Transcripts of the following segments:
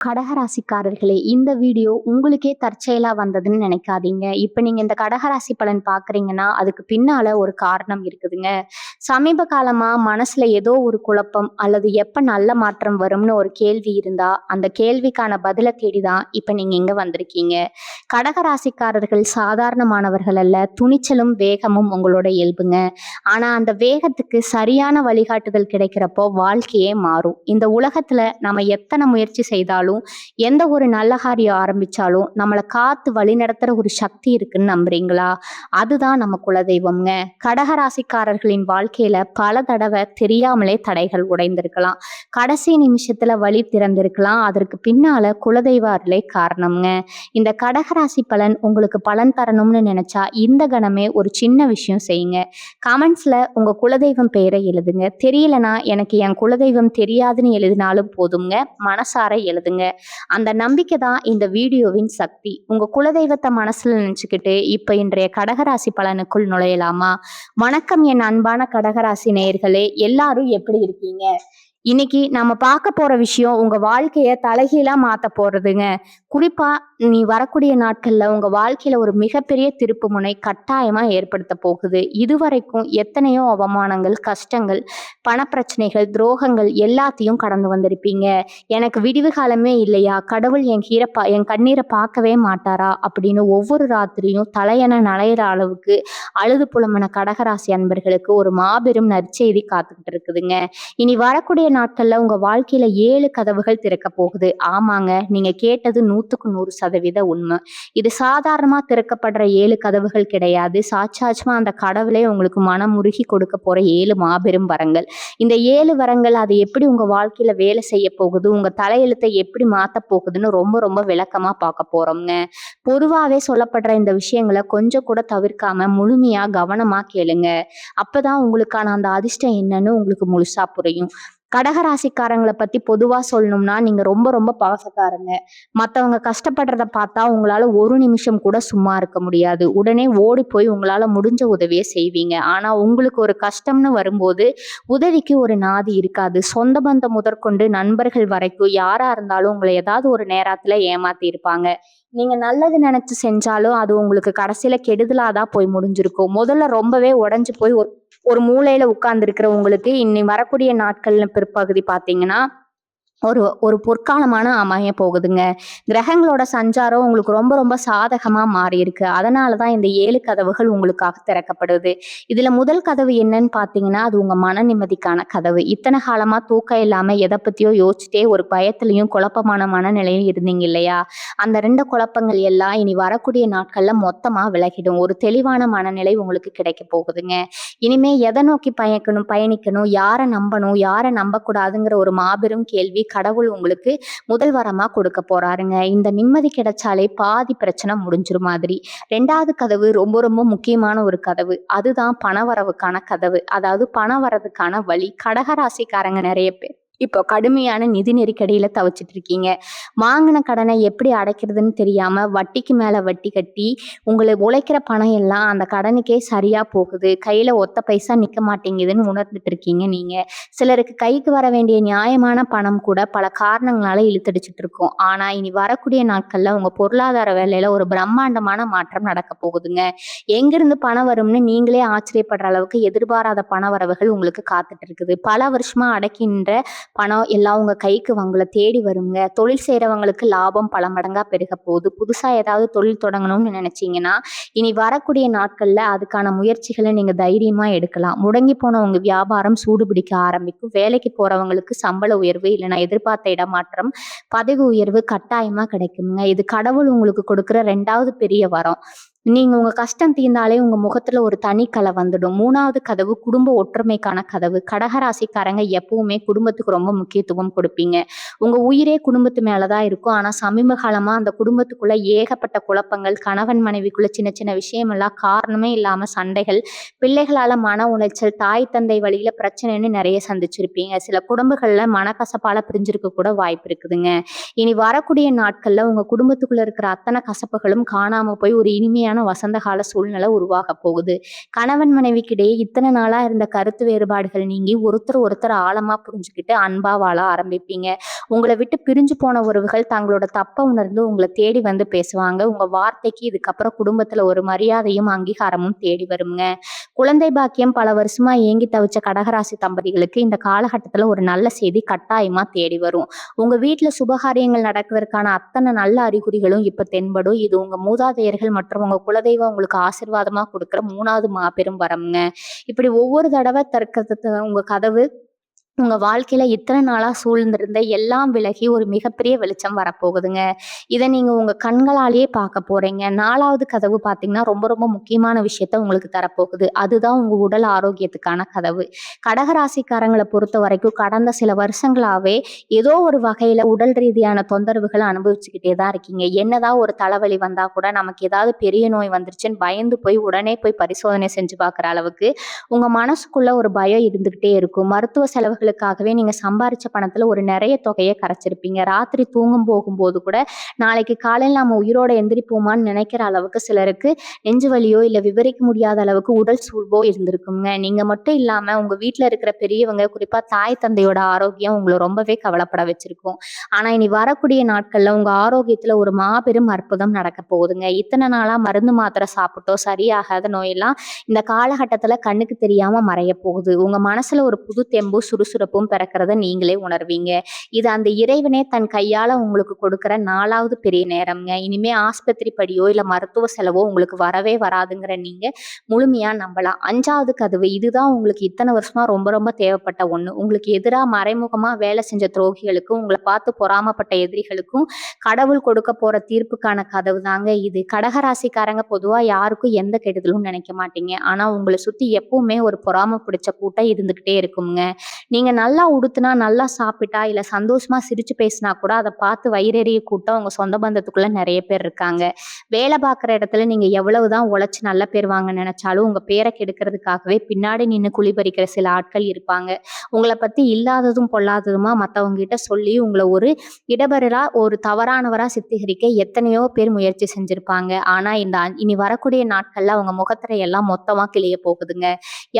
கடகராசிக்காரர்களே, இந்த வீடியோ உங்களுக்கே தற்செயலா வந்ததுன்னு நினைக்காதீங்க. இப்ப நீங்க இந்த கடகராசி பலன் பார்க்குறீங்கன்னா, அதுக்கு பின்னால ஒரு காரணம் இருக்குதுங்க. சமீப காலமா மனசுல ஏதோ ஒரு குழப்பம் அல்லது எப்ப நல்ல மாற்றம் வரும்னு ஒரு கேள்வி இருந்தா, அந்த கேள்விக்கான பதில தேடி தான் இப்ப நீங்க இங்க வந்திருக்கீங்க. கடகராசிக்காரர்கள் சாதாரணமானவர்கள் அல்ல. துணிச்சலும், வேகமும் உங்களோட இயல்புங்க. ஆனா அந்த வேகத்துக்கு சரியான வழிகாட்டுதல் கிடைக்கிறப்போ வாழ்க்கையே மாறும். இந்த உலகத்துல நாம எத்தனை முயற்சி செய்தாலும் எந்த ஒரு நல்ல காரியம் ஆரம்பிச்சாலும் நம்மளை காத்து வழிநடத்துற ஒரு சக்தி இருக்குன்னு நம்புறீங்களா? அதுதான் நம்ம குலதெய்வம்ங்க. கடகராசிக்காரர்களின் வாழ்க்கையில பல தடவை தெரியாமலே தடைகள் உடைந்திருக்கலாம். கடைசி நிமிஷத்துல வழி திறந்திருக்கலாம். அதற்கு பின்னால குலதெய்வ அருளே காரணம்ங்க. இந்த கடகராசி பலன் உங்களுக்கு பலன் தரணும்னு நினைச்சா இந்த கணமே ஒரு சின்ன விஷயம் செய்யுங்க. கமெண்ட்ஸ்ல உங்க குலதெய்வம் பெயரை எழுதுங்க. தெரியலனா எனக்கு என் குலதெய்வம் தெரியாதுன்னு எழுதினாலும் போதுங்க. மனசார எழுதுங்க. அந்த நம்பிக்கை தான் இந்த வீடியோவின் சக்தி. உங்க குலதெய்வத்தை மனசுல நினைச்சுக்கிட்டு இப்ப இன்றைய கடகராசி பலனுக்குள் நுழையலாமா? வணக்கம் என் அன்பான கடகராசி நேயர்களே, எல்லாரும் எப்படி இருக்கீங்க? இன்னைக்கு நம்ம பார்க்க போற விஷயம் உங்க வாழ்க்கைய தலைகீழா மாத்த போறதுங்க. குறிப்பா நீ வரக்கூடிய நாட்கள்ல உங்க வாழ்க்கையில ஒரு மிகப்பெரிய திருப்பு முனை கட்டாயமா ஏற்படுத்த போகுது. இதுவரைக்கும் எத்தனையோ அவமானங்கள், கஷ்டங்கள், பணப்பிரச்சனைகள், துரோகங்கள் எல்லாத்தையும் கடந்து வந்திருப்பீங்க. எனக்கு விடிவு காலமே இல்லையா, கடவுள் என் கண்ணீரை பார்க்கவே மாட்டாரா அப்படின்னு ஒவ்வொரு ராத்திரியும் தலையென நனையிற அளவுக்கு அழுது புலம்பின கடகராசி அன்பர்களுக்கு ஒரு மாபெரும் நற்செய்தி காத்துக்கிட்டு இருக்குதுங்க. இனி வரக்கூடிய நாட்கள்ல உங்க வாழ்க்கையில 7 கதவுகள் திறக்க போகுது. ஆமாங்க, நீங்க கேட்டது 100க்கு 100% உண்மை. இது சாதாரணமா திறக்கப்படுற 7 கதவுகள் கிடையாது. சாட்சாத்மா அந்த கடவுளே உங்களுக்கு மனமுருகி கொடுக்க போற 7 மாபெரும் வரங்கள். இந்த 7 வரங்கள் அது எப்படி உங்க வாழ்க்கையில வேலை செய்ய போகுது, உங்க தலையெழுத்தை எப்படி மாத்த போகுதுன்னு ரொம்ப ரொம்ப விளக்கமா பார்க்க போறோம்ங்க. பொதுவாவே சொல்லப்படுற இந்த விஷயங்களை கொஞ்சம் கூட தவிர்க்காம முழுமையா கவனமா கேளுங்க. அப்பதான் உங்களுக்கான அந்த அதிர்ஷ்டம் என்னன்னு உங்களுக்கு முழுசா புரியும். கடகராசிக்காரங்களை பத்தி பொதுவா சொல்லணும்னா நீங்க ரொம்ப ரொம்ப பாசக்காரங்க. மத்தவங்க கஷ்டப்படுறத பார்த்தா உங்களால ஒரு நிமிஷம் கூட சும்மா இருக்க முடியாது. உடனே ஓடி போய் உங்களால முடிஞ்ச உதவியை செய்வீங்க. ஆனா உங்களுக்கு ஒரு கஷ்டம்னு வரும்போது உதவிக்கு ஒரு நாதி இருக்காது. சொந்த பந்தம் முதற்கொண்டு நண்பர்கள் வரைக்கும் யாரா இருந்தாலும் உங்களை ஏதாவது ஒரு நேரத்துல ஏமாத்தி இருப்பாங்க. நீங்க நல்லது நினைச்சு செஞ்சாலும் அது உங்களுக்கு கடைசியில கெடுதலாதான் போய் முடிஞ்சிருக்கும். முதல்ல ரொம்பவே உடைஞ்சு போய் ஒரு ஒரு மூலையில உட்கார்ந்து இருக்கிற உங்களுக்கு இனி வரக்கூடிய நாட்கள்ல பிற்பகுதி பாத்தீங்கன்னா ஒரு ஒரு பொற்காலமான அமைய போகுதுங்க. கிரகங்களோட சஞ்சாரம் உங்களுக்கு ரொம்ப ரொம்ப சாதகமா மாறி இருக்கு. அதனாலதான் இந்த 7 கதவுகள் உங்களுக்காக திறக்கப்படுது. இதுல முதல் கதவு என்னன்னு பாத்தீங்கன்னா அது உங்க மன நிம்மதிக்கான கதவு. இத்தனை காலமா தூக்கம் இல்லாம எதை பத்தியோ யோசிச்சுட்டே ஒரு பயத்திலையும் குழப்பமான மனநிலையும் இருந்தீங்க இல்லையா? அந்த 2 குழப்பங்கள் எல்லாம் இனி வரக்கூடிய நாட்கள்ல மொத்தமா விலகிடும். ஒரு தெளிவான மனநிலை உங்களுக்கு கிடைக்க போகுதுங்க. இனிமே எதை நோக்கி பயணிக்கணும், யாரை நம்பணும், யாரை நம்பக்கூடாதுங்கிற ஒரு மாபெரும் கேள்வி கடவுள் உங்களுக்கு முதல் வரமா கொடுக்க போறாருங்க. இந்த நிம்மதி கிடைச்சாலே பாதி பிரச்சனை முடிஞ்சிரும் மாதிரி. 2வது கதவு ரொம்ப ரொம்ப முக்கியமான ஒரு கதவு. அதுதான் பணவரவுக்கான கதவு. அதாவது பணம் வரதுக்கான வழி. கடகராசிக்காரங்க நிறைய பேர் இப்போ கடுமையான நிதி நெருக்கடியில தவிச்சிட்டு இருக்கீங்க. வாங்கின கடனை எப்படி அடைக்கிறதுன்னு தெரியாம வட்டிக்கு மேல வட்டி கட்டி உங்களுக்கு உழைக்கிற பணம் எல்லாம் அந்த கடனுக்கே சரியா போகுது. கையில ஒத்த பைசா நிக்க மாட்டேங்குதுன்னு உணர்ந்துட்டு இருக்கீங்க நீங்க. சிலருக்கு கைக்கு வர வேண்டிய நியாயமான பணம் கூட பல காரணங்களால இழுத்தடிச்சிட்டு இருக்கும். ஆனா இனி வரக்கூடிய நாட்கள்ல உங்க பொருளாதார வேலையில ஒரு பிரம்மாண்டமான மாற்றம் நடக்க போகுதுங்க. எங்கிருந்து பணம் வரும்னு நீங்களே ஆச்சரியப்படுற அளவுக்கு எதிர்பாராத பண வரவுகள் உங்களுக்கு காத்துட்டு இருக்குது. பல வருஷமா அடக்கின்ற பணம் எல்லாம் உங்க கைக்கு உங்களை தேடி வருங்க. தொழில் செய்யறவங்களுக்கு லாபம் பல மடங்கா பெருக போகுது. புதுசா ஏதாவது தொழில் தொடங்கணும்னு நினைச்சீங்கன்னா இனி வரக்கூடிய நாட்கள்ல அதுக்கான முயற்சிகளை நீங்க தைரியமா எடுக்கலாம். முடங்கி போன உங்க வியாபாரம் சூடு பிடிக்க ஆரம்பிக்கும். வேலைக்கு போறவங்களுக்கு சம்பள உயர்வு இல்லைன்னா எதிர்பார்த்த இடமாற்றம், பதவி உயர்வு கட்டாயமா கிடைக்குங்க. இது கடவுள் உங்களுக்கு கொடுக்குற 2வது பெரிய வரம். நீங்க உங்க கஷ்டம் தீர்ந்தாலே உங்க முகத்துல ஒரு தனி கலை வந்துடும். 3வது கதவு குடும்ப ஒற்றுமைக்கான கதவு. கடகராசிக்காரங்க எப்பவுமே குடும்பத்துக்கு ரொம்ப முக்கியத்துவம் கொடுப்பீங்க. உங்க உயிரே குடும்பத்து மேலதான் இருக்கும். ஆனா சமீப காலமா அந்த குடும்பத்துக்குள்ள ஏகப்பட்ட குழப்பங்கள், கணவன் மனைவிக்குள்ள சின்ன சின்ன விஷயம் எல்லாம் காரணமே இல்லாம சண்டைகள், பிள்ளைகளால மன உளைச்சல், தாய் தந்தை வழியில பிரச்சனைன்னு நிறைய சந்திச்சிருப்பீங்க. சில குடும்பங்கள்ல மனக்கசப்பால பிரிஞ்சிருக்க கூட வாய்ப்பு இருக்குதுங்க. இனி வரக்கூடிய நாட்கள்ல உங்க குடும்பத்துக்குள்ள இருக்கிற அத்தனை கசப்புகளும் காணாம போய் ஒரு இனிமையான இனிமையான வசந்த கால சூழ்நிலை உருவாக போகுது. கணவன் மனைவிக்கிடையே இத்தனை நாளா இருந்த கருத்து வேறுபாடுகள் நீங்கி ஒருத்தர் ஒருத்தர் ஆழமா புரிஞ்சுக்கிட்டு அன்பா வாழ ஆரம்பிப்பீங்க. உங்கள விட்டு பிரிஞ்சு போன உறவுகள் தங்களோட தப்ப உணர்ந்து உங்கள தேடி வந்து பேசுவாங்க. உங்க வார்த்தைக்கு இதுக்கப்புறம் குடும்பத்துல ஒரு மரியாதையும், அங்கீகாரமும் தேடி வருங்க. குழந்தை பாக்கியம் பல வருஷமா ஏங்கி தவிச்ச கடகராசி தம்பதிகளுக்கு இந்த காலகட்டத்துல ஒரு நல்ல செய்தி கட்டாயமா தேடி வரும். உங்க வீட்ல சுபகாரியங்கள் நடக்குவதற்கான அத்தனை நல்ல அறிகுறிகளும் இப்ப தென்படும். இது உங்க மூதாதையர்கள் மற்றும் உங்க குலதெய்வம் உங்களுக்கு ஆசீர்வாதமா குடுக்குற 3வது மாபெரும் வரம்ங்க. இப்படி ஒவ்வொரு தடவை உங்க கதவு உங்க வாழ்க்கையில இத்தனை நாளா சூழ்ந்திருந்த எல்லாம் விலகி ஒரு மிகப்பெரிய வெளிச்சம் வரப்போகுதுங்க. இத நீங்க உங்க கண்களாலேயே பார்க்க போறீங்க. 4வது கதவு பார்த்தீங்கன்னா, ரொம்ப ரொம்ப முக்கியமான விஷயத்த உங்களுக்கு தரப்போகுது. அதுதான் உங்க உடல் ஆரோக்கியத்துக்கான கதவு. கடகராசிக்காரங்கள பொறுத்தவரைக்கும் கடந்த சில வருஷங்களாவே ஏதோ ஒரு வகையில உடல் ரீதியான தொந்தரவுகள அனுபவிச்சுக்கிட்டே தான் இருக்கீங்க. என்னதான் ஒரு தலைவலி வந்தா கூட நமக்கு ஏதாவது பெரிய நோய் வந்துருச்சுன்னு பயந்து போய் உடனே போய் பரிசோதனை செஞ்சு பார்க்குற அளவுக்கு உங்க மனசுக்குள்ள ஒரு பயம் இருந்துகிட்டே இருக்கும். மருத்துவ செலவுகளுக்காகவே நீங்க சம்பாரிச்ச பணத்துல ஒரு நிறைய தொகையை கரைச்சிருப்பீங்க. ராத்திரி தூங்கும் போகும்போது கூட நாளைக்கு காலையில நம்ம உயிரோட எந்திரிப்போமான்னு நினைக்கிற அளவுக்கு சிலருக்கு நெஞ்சு வலியோ இல்ல விவரிக்க முடியாத அளவுக்கு உடல் சூழ்வோ இருந்திருக்குங்க. நீங்க மட்டும் இல்லாம உங்க வீட்டுல இருக்கிற பெரியவங்க, குறிப்பா தாய் தந்தையோட ஆரோக்கியம் உங்களை ரொம்பவே கவலைப்பட வச்சிருக்கும். ஆனா இனி வரக்கூடிய நாட்கள்ல உங்க ஆரோக்கியத்துல ஒரு மாபெரும் அற்புதம் நடக்க போகுதுங்க. இத்தனை நாளா மருந்து மாத்திரை சாப்பிட்டோ சரியாகாத நோயெல்லாம் இந்த காலகட்டத்துல கண்ணுக்கு தெரியாம மறைய போகுது. உங்க மனசுல ஒரு புது தெம்பும் சுறுசுறுப்பும் பிறக்கிறத நீங்களே உணர்வீங்க. இது அந்த இறைவனே தன் கையால உங்களுக்கு கொடுக்கிற 4வது பெரிய நேரம்ங்க. இனிமே ஆஸ்பத்திரி படியோ இல்ல மருத்துவ செலவோ உங்களுக்கு வரவே வராதுங்கிற நீங்க முழுமையா நம்பலாம். 5வது கதவு இதுதான் உங்களுக்கு இத்தனை வருஷமா ரொம்ப ரொம்ப தேவைப்பட்ட ஒண்ணு. உங்களுக்கு எதிரா மறைமுகமா வேலை செஞ்ச துரோகிகளுக்கும் உங்களை பார்த்து பொறாமப்பட்ட எதிரிகளுக்கும் கடவுள் கொடுக்க போற தீர்ப்புக்கான கதவு தாங்க இது. கடகராசிக்காரங்க பொதுவா யாருக்கும் எந்த கெடுதலும் நினைக்க மாட்டீங்க. ஆனா உங்களை சுத்தி எப்பவுமே ஒரு பொறாம பிடிச்ச கூட்டம் இருந்துகிட்டே இருக்குங்க. நீங்க நல்லா உடுத்துனா, நல்லா சாப்பிட்டா, இல்ல சந்தோஷமா சிரிச்சு பேசினா கூட அதை பார்த்து வயிறெறிய கூட்டம் உங்க சொந்த பந்தத்துக்குள்ள நிறைய பேர் இருக்காங்க. வேலை பார்க்குற இடத்துல நீங்க எவ்வளவுதான் உழைச்சு நல்ல பேர் வாங்க நினைச்சாலும் உங்க பேரை கெடுக்கிறதுக்காகவே பின்னாடி நின்று குழிபறிக்கிற சில ஆட்கள் இருப்பாங்க. உங்களை பத்தி இல்லாததும் பொல்லாததுமா மற்றவங்க கிட்ட சொல்லி உங்களை ஒரு இடபெறலா ஒரு தவறானவரா சித்தரிக்க எத்தனையோ பேர் முயற்சி செஞ்சிருப்பாங்க. ஆனா இனி வரக்கூடிய நாட்கள்ல அவங்க முகத்திரை எல்லாம் மொத்தமா கிளிய போகுதுங்க.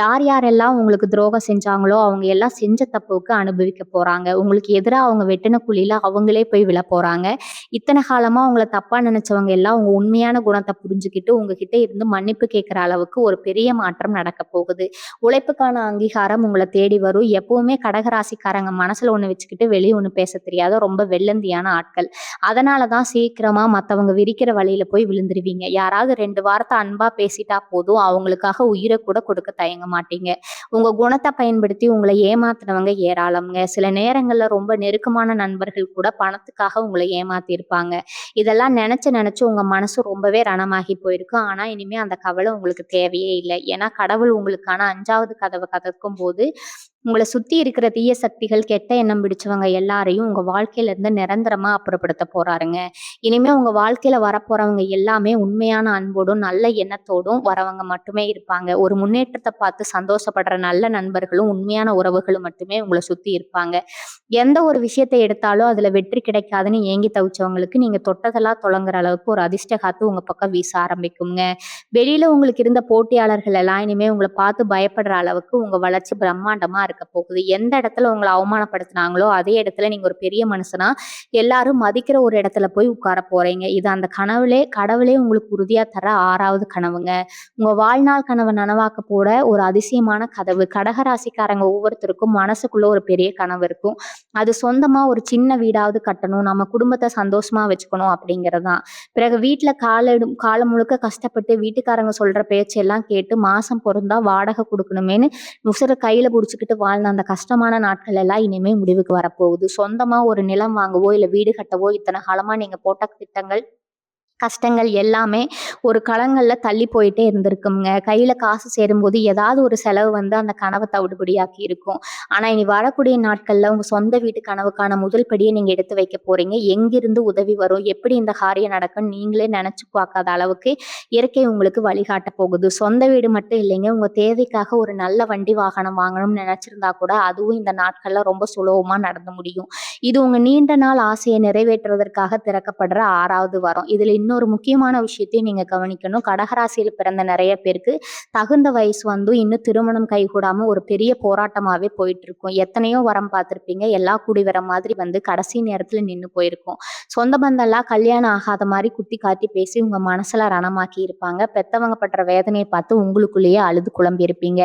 யார் யாரெல்லாம் உங்களுக்கு துரோகம் செஞ்சாங்களோ அவங்க எல்லாம் செஞ்ச தப்புக்கு அனுபவிக்க போறாங்க. உங்களுக்கு எதிராக அவங்க வெட்டின குழியில அவங்களே போய் விழ போறாங்க. இத்தனை காலமா உங்களை தப்பா நினைச்சவங்க எல்லாம் உங்க உண்மையான குணத்தை புரிஞ்சுக்கிட்டு உங்ககிட்ட இருந்து மன்னிப்பு கேட்கிற அளவுக்கு ஒரு பெரிய மாற்றம் நடக்க போகுது. உழைப்புக்கான அங்கீகாரம் உங்களை தேடி வரும். எப்பவுமே கடகராசிக்காரங்க மனசுல ஒண்ணு வச்சுக்கிட்டு வெளியே ஒண்ணு பேச தெரியாத ரொம்ப வெள்ளந்தியான ஆட்கள். அதனாலதான் சீக்கிரமா மத்தவங்க விரிக்கிற வழியில போய் விழுந்துருவீங்க. யாராவது 2 வார்த்தை அன்பா பேசிட்டா போதும் அவங்களுக்காக உயிரை கூட கொடுக்க தயங்க மாட்டீங்க. உங்க குணத்தை பயன்படுத்தி உங்களை ஏமாத்துனவங்க ஏராளம்ங்க. சில நேரங்கள்ல ரொம்ப நெருக்கமான நண்பர்கள் கூட பணத்துக்காக உங்களை ஏமாத்தி இருப்பாங்க. இதெல்லாம் நினைச்சு நினைச்சு உங்க மனசு ரொம்பவே ரணமாகி போயிருக்கு. ஆனா இனிமே அந்த கவலை உங்களுக்கு தேவையே இல்லை. ஏன்னா கடவுள் உங்களுக்கான 5வது கதவை கதக்கும் போது உங்களை சுத்தி இருக்கிற தீய சக்திகள், கெட்ட எண்ணம் பிடிச்சவங்க எல்லாரையும் உங்க வாழ்க்கையில இருந்து நிரந்தரமா அப்புறப்படுத்த போறாருங்க. இனிமே உங்க வாழ்க்கையில வரப்போறவங்க எல்லாமே உண்மையான அன்போடும் நல்ல எண்ணத்தோடும் வரவங்க மட்டுமே இருப்பாங்க. ஒரு முன்னேற்றத்தை பார்த்து சந்தோஷப்படுற நல்ல நண்பர்களும் உண்மையான உறவுகளும் மட்டுமே உங்களை சுத்தி இருப்பாங்க. எந்த ஒரு விஷயத்தை எடுத்தாலும் அதுல வெற்றி கிடைக்காதுன்னு ஏங்கி தவிச்சவங்களுக்கு நீங்க தொட்டதெல்லாம் தொடங்குற அளவுக்கு ஒரு அதிர்ஷ்ட காத்து உங்க பக்கம் வீச ஆரம்பிக்குங்க. வெளியில உங்களுக்கு இருந்த போட்டியாளர்கள் எல்லாம் இனிமே உங்களை பார்த்து பயப்படுற அளவுக்கு உங்க வளர்ச்சி பிரம்மாண்டமா இருக்க போகுது. எந்த இடத்துல உங்களை அவமானப்படுத்தினாங்களோ அதே இடத்துல நீங்க ஒரு பெரிய மனுஷனா எல்லாரும் மதிக்கிற ஒரு இடத்துல போய் உட்கார போறீங்க. இது அந்த கடவுளே உங்களுக்கு உறுதியா தர 6வது கனவுங்க. உங்க வாழ்நாள் கனவை நனவாக்க போட ஒரு அதிசயமான கதவு. கடகராசிக்காரங்க ஒவ்வொருத்தருக்கும் மனசுக்குள்ள ஒரு பெரிய கனவு இருக்கும். அது சொந்தமா ஒரு சின்ன வீடாவது கட்டணும், நம்ம குடும்பத்தை சந்தோஷமா வச்சுக்கணும் அப்படிங்கிறதுதான். பிறகு வீட்டுல காலம் முழுக்க கஷ்டப்பட்டு வீட்டுக்காரங்க சொல்ற பேச்செல்லாம் கேட்டு மாசம் பொருந்தா வாடகை கொடுக்கணுமேனு உசுர கையில புடிச்சுக்கிட்டு வாழ்ந்த அந்த கஷ்டமான நாட்கள் எல்லாம் இனிமே முடிவுக்கு வரப்போகுது. சொந்தமா ஒரு நிலம் வாங்கவோ இல்ல வீடு கட்டவோ இத்தனை காலமா நீங்க போட்ட திட்டங்கள் கஷ்டங்கள் எல்லாமே ஒரு களங்கள்ல தள்ளி போயிட்டே இருந்திருக்குங்க. கையில காசு சேரும்போது ஏதாவது ஒரு செலவு வந்து அந்த கனவை தவிடுபடியாக்கி இருக்கும். ஆனா இனி வரக்கூடிய நாட்கள்ல உங்க சொந்த வீட்டு கனவுக்கான முதல் படியை நீங்க எடுத்து வைக்க போறீங்க. எங்கிருந்து உதவி வரும், எப்படி இந்த காரியம் நடக்கும் நீங்களே நினைச்சு பார்க்காத அளவுக்கு இயற்கை உங்களுக்கு வழிகாட்ட போகுது. சொந்த வீடு மட்டும் இல்லைங்க, உங்க தேவைக்காக ஒரு நல்ல வண்டி வாகனம் வாங்கணும்னு நினைச்சிருந்தா கூட அதுவும் இந்த நாட்கள்ல ரொம்ப சுலபமா நடந்து முடியும். இது உங்க நீண்ட நாள் ஆசையை நிறைவேற்றுவதற்காக திறக்கப்படுற 6வது வரம். இதுல இன்னும் இன்னொரு முக்கியமான விஷயத்தையும் நீங்க கவனிக்கணும். கடகராசியில பிறந்த நிறைய பேருக்கு தகுந்த வயசு வந்தும் இன்னும் திருமணம் கைகூடாம ஒரு பெரிய போராட்டமாவே போயிட்டு இருக்கும். எத்தனையோ வரம் பார்த்திருப்பீங்க. எல்லா கூடி வர மாதிரி வந்து கடைசி நேரத்துல நின்னு போயிருக்கும். சொந்த பந்தம்லாம் கல்யாணம் ஆகாத மாதிரி குத்தி காட்டி பேசி உங்க மனசுல ரணமாக்கி இருப்பாங்க. பெத்தவங்க படுற வேதனையை பார்த்து உங்களுக்குள்ளேயே அழுது குழம்பி இருப்பீங்க.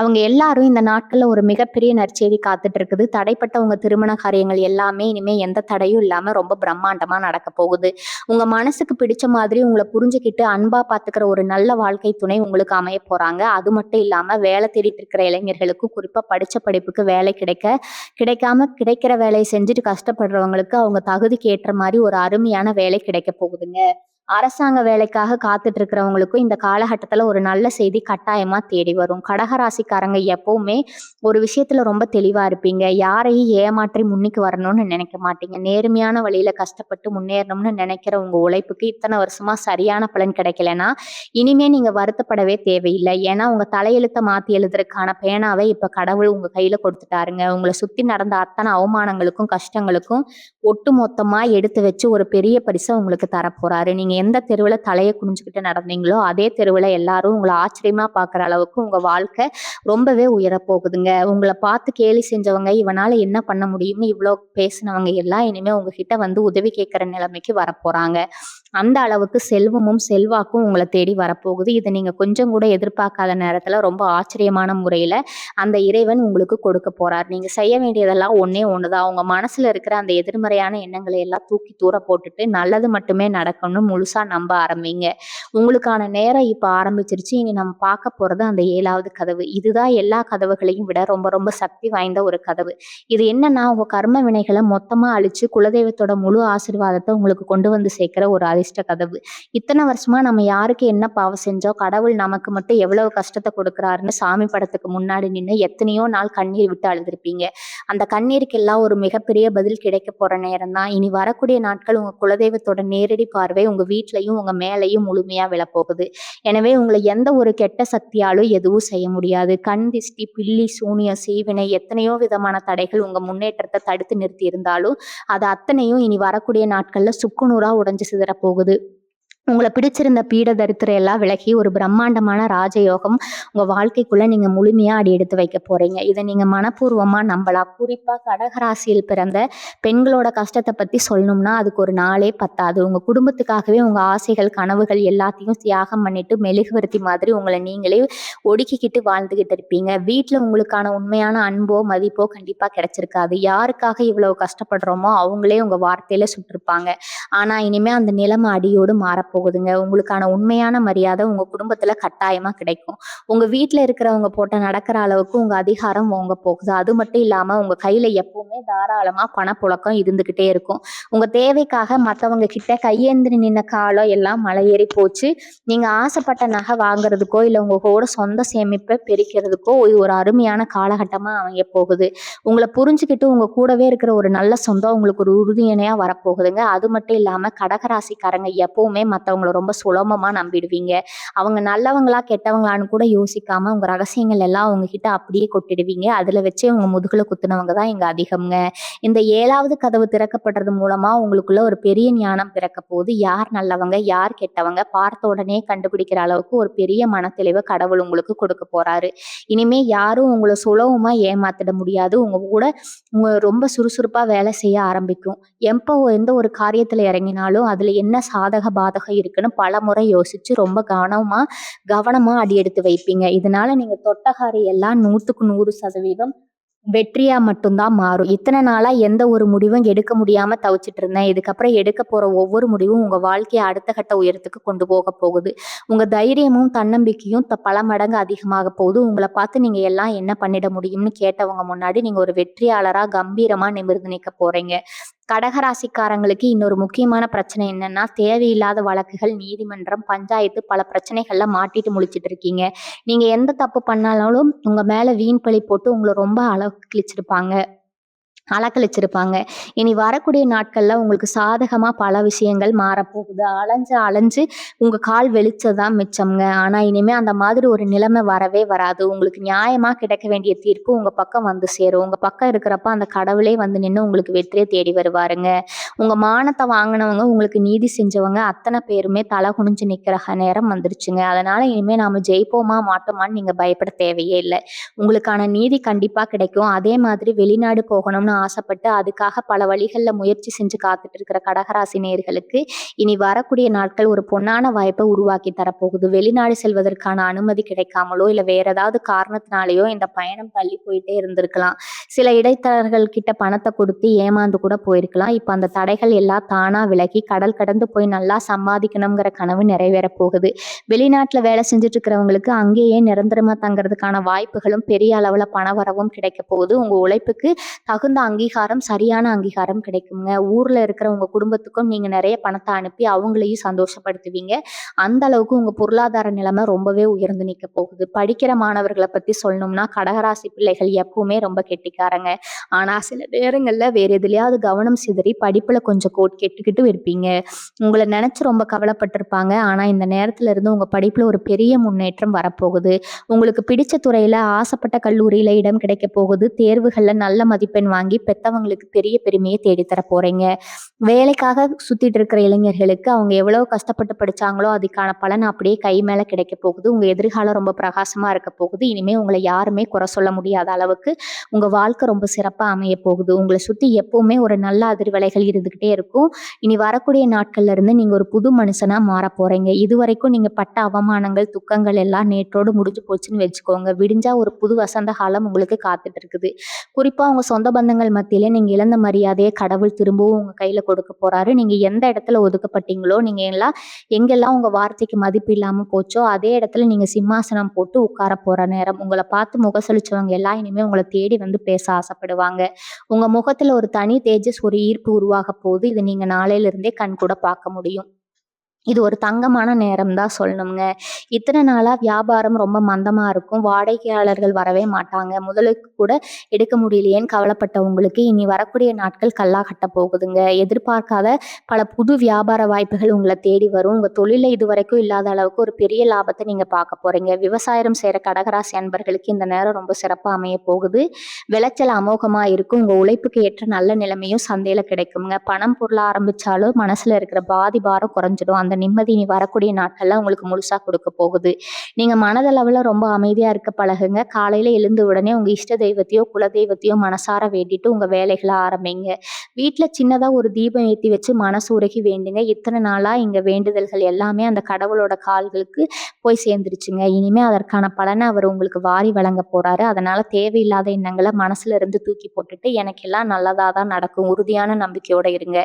அவங்க எல்லாரும் இந்த நாட்கள்ல ஒரு மிகப்பெரிய நற்செய்தி காத்துட்டு இருக்குது. தடைப்பட்ட உங்க திருமண காரியங்கள் எல்லாமே இனிமே எந்த தடையும் இல்லாம ரொம்ப பிரம்மாண்டமா நடக்க போகுது. உங்க மனசுக்கு பிடிச்ச மாதிரி உங்களை புரிஞ்சுக்கிட்டு அன்பா பாத்துக்கிற ஒரு நல்ல வாழ்க்கை துணை உங்களுக்கு அமைய போறாங்க. அது மட்டும் இல்லாம வேலை தேடிட்டு இருக்கிற இளைஞர்களுக்கு, குறிப்பா படிச்ச படிப்புக்கு வேலை கிடைக்காம கிடைக்கிற வேலையை செஞ்சுட்டு கஷ்டப்படுறவங்களுக்கு அவங்க தகுதிக்கு ஏற்ற மாதிரி ஒரு அருமையான வேலை கிடைக்க போகுதுங்க. அரசாங்க வேலைக்காக காத்துட்டு இருக்கிறவங்களுக்கும் இந்த காலகட்டத்துல ஒரு நல்ல செய்தி கட்டாயமா தேடி வரும். கடகராசிக்காரங்க எப்பவுமே ஒரு விஷயத்துல ரொம்ப தெளிவா இருப்பீங்க. யாரையும் ஏமாற்றி முன்னுக்கு வரணும்னு நினைக்க மாட்டீங்க. நேர்மையான வழியில கஷ்டப்பட்டு முன்னேறணும்னு நினைக்கிற உங்க உழைப்புக்கு இத்தனை வருஷமா சரியான பலன் கிடைக்கலன்னா இனிமே நீங்க வருத்தப்படவே தேவையில்லை. ஏன்னா உங்க தலையெழுத்த மாத்தி எழுதுறதுக்கான பேனாவை இப்ப கடவுள் உங்க கையில கொடுத்துட்டாருங்க. உங்களை சுத்தி நடந்த அத்தனை அவமானங்களுக்கும் கஷ்டங்களுக்கும் ஒட்டு மொத்தமா எடுத்து வச்சு ஒரு பெரிய பரிசை உங்களுக்கு தரப்போறாரு. நீங்க எந்த தெருவுல தலைய குனிஞ்சுக்கிட்டு நடந்தீங்களோ அதே தெருவுல எல்லாரும் உங்களை ஆச்சரியமா பாக்குற அளவுக்கு உங்க வாழ்க்கை ரொம்பவே உயரப் போகுதுங்க. உங்களை பார்த்து கேலி செஞ்சவங்க, இவனால என்ன பண்ண முடியும்னு இவ்வளோ பேசினவங்க எல்லாம் இனிமே உங்ககிட்ட வந்து உதவி கேட்கிற நிலைமைக்கு வரப்போறாங்க. அந்த அளவுக்கு செல்வமும் செல்வாக்கும் உங்களை தேடி வரப்போகுது. இதை நீங்க கொஞ்சம் கூட எதிர்பார்க்காத நேரத்துல ரொம்ப ஆச்சரியமான முறையில அந்த இறைவன் உங்களுக்கு கொடுக்க போறார். நீங்க செய்ய வேண்டியதெல்லாம் ஒண்ணே ஒண்ணுதான். உங்க மனசுல இருக்கிற அந்த எதிர்மறையான எண்ணங்களை எல்லாம் தூக்கி தூர போட்டுட்டு நல்லது மட்டுமே நடக்கணும்னு முழுசா நம்ப ஆரம்பிங்க. உங்களுக்கான நேரம் இப்ப ஆரம்பிச்சிருச்சு. இனி நம்ம பார்க்க போறது அந்த 7வது கதவு. இதுதான் எல்லா கதவுகளையும் விட ரொம்ப ரொம்ப சக்தி வாய்ந்த ஒரு கதவு. இது என்னன்னா உங்க கர்ம வினைகளை மொத்தமா அழிச்சு குலதெய்வத்தோட முழு ஆசீர்வாதத்தை உங்களுக்கு கொண்டு வந்து சேர்க்கிற ஒரு அதிர்ஷ்ட கதவு. இத்தனை வருஷமா நம்ம யாருக்கு என்ன பாவம் செஞ்சோம், கடவுள் நமக்கு மட்டும் எவ்வளவு கஷ்டத்தை கொடுக்குறாருன்னு சாமி படத்துக்கு முன்னாடி நின்று எத்தனையோ நாள் கண்ணீர் விட்டு அழுதுருப்பீங்க. அந்த கண்ணீருக்கெல்லாம் ஒரு மிகப்பெரிய பதில் கிடைக்க போற நேரம் தான். இனி வரக்கூடிய நாட்கள் உங்க குலதெய்வத்தோட நேரடி பார்வை உங்க வீட்லயும் உங்க மேலையும் முழுமையா விழப்போகுது. எனவே உங்களை எந்த ஒரு கெட்ட சக்தியாலும் எதுவும் செய்ய முடியாது. கண் திஷ்டி, பில்லி, சூனியம், செய்வினை, எத்தனையோ விதமான தடைகள் உங்க முன்னேற்றத்தை தடுத்து நிறுத்தி இருந்தாலும் அது அத்தனையும் இனி வரக்கூடிய நாட்கள்ல சுக்குநூறா உடைஞ்சு சிதற போகுது. உங்களை பிடிச்சிருந்த பீட தரித்திரம் எல்லாம் விலகி ஒரு பிரம்மாண்டமான ராஜயோகம் உங்க வாழ்க்கைக்குள்ள நீங்க முழுமையா அடி எடுத்து வைக்க போறீங்க. இதை நீங்க மனப்பூர்வமா நம்பலாம். குறிப்பா கடகராசியில் பிறந்த பெண்களோட கஷ்டத்தை பத்தி சொல்லணும்னா அதுக்கு ஒரு நாளே பத்தாது. உங்க குடும்பத்துக்காகவே உங்க ஆசைகள் கனவுகள் எல்லாத்தையும் தியாகம் பண்ணிட்டு மெழுகுவர்த்தி மாதிரி உங்களை நீங்களே ஒடுக்கிக்கிட்டு வாழ்ந்துகிட்டு இருப்பீங்க. வீட்டுல உங்களுக்கான உண்மையான அன்போ மதிப்போ கண்டிப்பா கிடைச்சிருக்காது. யாருக்காக இவ்வளவு கஷ்டப்படுறோமோ அவங்களே உங்க வார்த்தையில சுட்டிருப்பாங்க. ஆனா இனிமே அந்த நிலைமை அடியோடு மாறப்போகுதுங்க. உங்களுக்கான உண்மையான மரியாதை உங்க குடும்பத்துல கட்டாயமா கிடைக்கும். உங்க வீட்டுல இருக்கிறவங்க போட்ட நடக்கிற அளவுக்கு உங்க அதிகாரம் ஓங்க போகுது. அது மட்டும் இல்லாம உங்க கையில எப்பவுமே தாராளமா பணப்புழக்கம் இருந்துகிட்டே இருக்கும். உங்க தேவைக்காக மத்தவங்க கிட்ட கையேந்திரி நின்ன காலம் எல்லாம் மலையேறி போச்சு. நீங்க ஆசைப்பட்ட நகை வாங்குறதுக்கோ இல்ல உங்க கூட சொந்த சேமிப்பை பெருக்கிறதுக்கோ இது ஒரு அருமையான காலகட்டமா அமைய போகுது. உங்களை புரிஞ்சுக்கிட்டு உங்க கூடவே இருக்கிற ஒரு நல்ல சொந்தம் உங்களுக்கு ஒரு உறுதுணையா வரப்போகுதுங்க. அது மட்டும் இல்லாம கடகராசிக்காரங்க எப்பவுமே மத்தவங்கள ரொம்ப சுலபமா நம்பிடுவீங்க. அவங்க நல்லவங்களா கெட்டவங்களான்னு கூட யோசிக்காம உங்க ரகசியங்கள் எல்லாம் அவங்க கிட்ட அப்படியே கொட்டிடுவீங்க. அதுல வச்சே உங்க முதுகுல குத்துனவங்க தான் இங்க அதிகம்ங்க. இந்த 7வது கதவு திறக்கப்படுறது மூலமா உங்களுக்குள்ள ஒரு பெரிய ஞானம் பிறக்க போகுது. யார் நல்லவங்க யார் கெட்டவங்க பார்த்த உடனே கண்டுபிடிக்கிற அளவுக்கு ஒரு பெரிய மனத்தெளிவை கடவுள் உங்களுக்கு கொடுக்க போறாரு. இனிமே யாரும் உங்களை சுலபமா ஏமாத்திட முடியாது. உங்க கூட ரொம்ப சுறுசுறுப்பா வேலை செய்ய ஆரம்பிக்கும். எப்போ எந்த ஒரு காரியத்துல இறங்கினாலும் அதுல என்ன சாதக பாதகம் இருக்குன்னு பல முறை யோசிச்சு ரொம்ப கவனமா அடி எடுத்து வைப்பீங்க. இதனால நீங்க தொட்ட காரியம் எல்லாம் 100க்கு 100% வெற்றியா மட்டும்தான் மாறும். இத்தனை நாளா எந்த ஒரு முடிவும் எடுக்க முடியாம தவிச்சிட்டு இருந்தேன். இதுக்கப்புறம் எடுக்க போற ஒவ்வொரு முடிவும் உங்க வாழ்க்கையை அடுத்த கட்ட உயரத்துக்கு கொண்டு போக போகுது. உங்க தைரியமும் தன்னம்பிக்கையும் பல மடங்கு அதிகமாக போகுது. உங்களை பார்த்து நீங்க எல்லாம் என்ன பண்ணிட முடியும்னு கேட்டவங்க முன்னாடி நீங்க ஒரு வெற்றியாளரா கம்பீரமா நிமிர்ந்து நிற்க போறீங்க. கடகராசிக்காரங்களுக்கு இன்னொரு முக்கியமான பிரச்சனை என்னன்னா தேவையில்லாத வழக்குகள், நீதிமன்றம், பஞ்சாயத்து பல பிரச்சனைகள்ல மாட்டிட்டு முழிச்சிட்டு இருக்கீங்க. நீங்க எந்த தப்பு பண்ணாலும் உங்க மேல வீண் பழி போட்டு உங்களை ரொம்ப அளவு கிழிச்சிருப்பாங்க. அலக்களிச்சிருப்பாங்க. இனி வரக்கூடிய நாட்கள்ல உங்களுக்கு சாதகமா பல விஷயங்கள் மாறப்போகுது. அலைஞ்சு, அலைஞ்சு உங்க கால் வெளிச்சது தான் மிச்சம்ங்க. ஆனா இனிமே அந்த மாதிரி ஒரு நிலைமை வரவே வராது. உங்களுக்கு நியாயமா கிடைக்க வேண்டிய தீர்ப்பு உங்க பக்கம் வந்து சேரும். உங்க பக்கம் இருக்கிறப்ப அந்த கடவுளே வந்து நின்னு உங்களுக்கு வெற்றிய தேடி வருவாருங்க. உங்க மானத்த வாங்குனவங்க, உங்களுக்கு நீதி செஞ்சவங்க அத்தன பேருமே தல குனிஞ்சு நிக்கிற நேரம் வந்துருச்சுங்க. அதனால இனிமே நாம ஜெயிப்போமா, மாட்டோமான்னு நீங்க பயப்பட தேவையே இல்ல. உங்களுக்கான நீதி கண்டிப்பா கிடைக்கும். அதே மாதிரி வெளிநாடு போகணும்னு ஆசைப்பட்டு, அதுக்காக பல வழிகள்ல முயற்சி செஞ்சு காத்துட்டு இருக்கிற கடகராசி நேயர்களுக்கு, இனி வரக்கூடிய நாட்கள் ஒரு பொன்னான வாய்ப்ப உருவாக்கி தரப்போகுது. வெளிநாடு செல்வதற்கான அனுமதி கிடைக்காமலோ, இல்ல வேற ஏதாவது காரணத்தினாலயோ இந்த பயணம் தள்ளி போயிட்டே இருந்திருக்கலாம். சில இடைத்தரகர்கள் கிட்ட பணத்த குடுத்து ஏமாந்து கூட போயிருக்கலாம். இப்ப அந்த தடைகள் எல்லாம் தானா விலகி, கடல் கடந்து போய் நல்லா சம்பாதிக்கணுங்கிற கனவு நிறைவேறப் போகுது. வெளிநாட்டுல வேலை செஞ்சுட்டு இருக்கிறவங்களுக்கு அங்கேயே நிரந்தரமா தங்குறதுக்கான வாய்ப்புகளும், பெரிய அளவுல பணவரவும் கிடைக்கப் போகுது. உங்க உழைப்புக்கு தகுந்த அங்கீகாரம், சரியான அங்கீகாரம் கிடைக்குங்க. ஊர்ல இருக்கிற உங்க குடும்பத்துக்கும் நீங்க நிறைய பணத்த அனுப்பி அவங்களையும் சந்தோஷப்படுத்துவீங்க. அந்த அளவுக்கு உங்க பொருளாதார நிலைமை ரொம்பவே உயர்ந்து நிக்கப் போகுது. படிக்கிற மாணவர்கள பத்தி சொல்லணும்னா, கடகராசி பிள்ளைகள் எப்பவுமே ரொம்ப கெட்டிக்காரங்க. ஆனா சில நேரங்கள்ல வேற எதுலயாவது கவனம் சிதறி படிப்புல கொஞ்சம் கெட்டுக்கிட்டு இருப்பீங்க. உங்கள நினைச்சு ரொம்ப கவலைப்பட்டிருப்பாங்க. ஆனா இந்த நேரத்துல இருந்து உங்க படிப்புல ஒரு பெரிய முன்னேற்றம் வரப்போகுது. உங்களுக்கு பிடிச்ச துறையில ஆசைப்பட்ட கல்லூரியில இடம் கிடைக்கப் போகுது. தேர்வுகள்ல நல்ல மதிப்பெண் வாங்கி பெத்தவங்களுக்கு பெரிய பெருமையை தேடித்தர போறீங்க. வேலைக்காக சுத்திட்டு இருக்கிற இளைஞர்களுக்கு அவங்க எவ்வளவு கஷ்டப்பட்டு படிச்சாங்களோ அதுக்கான பலன் அப்படியே கை மேல கிடைக்கப் போகுது. உங்க எதிர்காலம் ரொம்ப பிரகாசமா இருக்க போகுது. இனிமே உங்களை யாருமே குறை சொல்ல முடியாத அளவுக்கு உங்க வாழ்க்கை ரொம்ப சிறப்பா அமைய போகுது. உங்களை சுத்தி எப்பவுமே ஒரு நல்ல அதிர்வலைகள் இருந்துகிட்டே இருக்கும். இனி வரக்கூடிய நாட்கள்ல இருந்து நீங்க ஒரு புது மனுஷனா மாறப் போறீங்க. இதுவரைக்கும் நீங்க பட்ட அவமானங்கள், துக்கங்கள் எல்லாம் நேற்றோடு முடிஞ்சு போச்சுன்னு வச்சுக்கோங்க. விடிஞ்சா ஒரு புது வசந்த காலம் உங்களுக்கு காத்துட்டு இருக்குது. குறிப்பா உங்க சொந்த பந்தங்கள் மத்தியில நீங்க இழந்த மரியாதைய கடவுள் திரும்பவும் உங்க கையில கொடுக்க போறாரு. நீங்க எந்த இடத்துல ஒதுக்கப்பட்டீங்களோ, நீங்க எங்கெல்லாம் உங்க வார்த்தைக்கு மதிப்பு இல்லாம போச்சோ, அதே இடத்துல நீங்க சிம்மாசனம் போட்டு உட்கார போற நேரம். உங்கள பார்த்து முகசுளிச்சவங்க எல்லாம் இனிமே உங்கள தேடி வந்து பேச ஆசைப்படுவாங்க. உங்க முகத்துல ஒரு தனி தேஜஸ், ஒரு ஈர்ப்பு உருவாகப் போகுது. இத நீங்க நாளையில இருந்தே கண்கூட பார்க்க முடியும். இது ஒரு தங்கமான நேரம் தான் சொல்லணுங்க. இத்தன நாளா வியாபாரம் ரொம்ப மந்தமா இருக்கும். வாடிக்கையாளர்கள் வரவே மாட்டாங்க. முதலுக்கு கூட எடுக்க முடியலையேன்னு கவலைப்பட்ட உங்களுக்கு இனி வரக்கூடிய நாட்கள் கல்லா கட்டப் போகுதுங்க. எதிர்பார்க்காத பல புது வியாபார வாய்ப்புகள் உங்கள தேடி வரும். உங்க தொழில்ல இதுவரைக்கும் இல்லாத அளவுக்கு ஒரு பெரிய லாபத்த நீங்க பார்க்க போறீங்க. விவசாயம் செய்ற கடகராசி அன்பர்களுக்கு இந்த நேரம் ரொம்ப சிறப்பா அமையப் போகுது. விளைச்சல் அமோகமா இருக்கும். உங்க உழைப்புக்கு ஏற்ற நல்ல நிலைமையும் சந்தையில கிடைக்குங்க. பணம் பொருள ஆரம்பிச்சாலும் மனசுல இருக்கிற பாதி பாரம் குறைஞ்சிடும். அந்த நிம்மதி இனி வரக்கூடிய நாட்கள்ல உங்களுக்கு முழுசா கொடுக்க போகுது. நீங்க மனதளவுல ரொம்ப அமைதியா இருக்க பழகுங்க. காலையில எழுந்த உடனே உங்க இஷ்ட தெய்வத்தையோ, குலதெய்வத்தையோ மனசார வேண்டிட்டு உங்க வேலைகள ஆரம்பிங்க. வீட்ல சின்னதா ஒரு தீபம் ஏத்தி வச்சு மனசு உருகி வேண்டுங்க. இத்தன நாளா இங்க வேண்டுதல்கள் எல்லாமே அந்த கடவுளோட கால்களுக்கு போய் சேர்ந்துருச்சுங்க. இனிமே அதற்கான பலன அவர் உங்களுக்கு வாரி வழங்க போறாரு. அதனால தேவையில்லாத எண்ணங்கள மனசுல இருந்து தூக்கி போட்டுட்டு, எனக்கு எல்லாம் நல்லதா தான் நடக்கும். உறுதியான நம்பிக்கையோட இருங்க.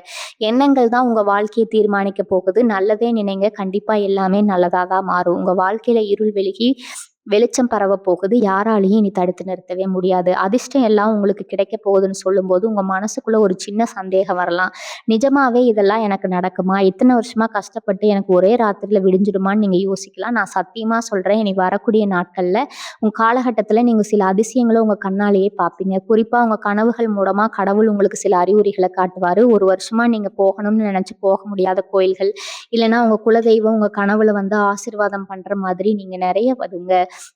எண்ணங்கள் தான் உங்க வாழ்க்கைய தீர்மானிக்க போகுது. நல்லதே நினைங்க. கண்டிப்பா எல்லாமே நல்லதா தான் மாறும். உங்க வாழ்க்கையில இருள் விலகி வெளிச்சம் பரவப் போகுது. யாராலயும் இனி தடுத்து நிறுத்தவே முடியாது. அதிர்ஷ்டம் எல்லாம் உங்களுக்கு கிடைக்கப் போகுதுன்னு சொல்லும்போது, உங்க மனசுக்குள்ள ஒரு சின்ன சந்தேகம் வரலாம். நிஜமாவே இதெல்லாம் எனக்கு நடக்குமா? இத்தன வருஷமா கஷ்டப்பட்டு எனக்கு ஒரே ராத்திரில விடிஞ்சிடுமான்னு நீங்க யோசிக்கலாம். நான் சத்தியமா சொல்றேன், இனி வரக்கூடிய நாட்கள்ல உங்க காலகட்டத்துல நீங்க சில அதிசயங்கள உங்க கண்ணாலேயே பார்ப்பீங்க. குறிப்பா உங்க கனவுகள் மூலமா கடவுள் உங்களுக்கு சில அறிகுறிகள காட்டுவாரு. ஒரு வருஷமா நீங்க போகணும்னு நினைச்சு போக முடியாத கோயில்கள், இல்லன்னா உங்க குலதெய்வம் உங்க கனவுல வந்து ஆசீர்வாதம் பண்ற மாதிரி நீங்க நிறைய வருங்க.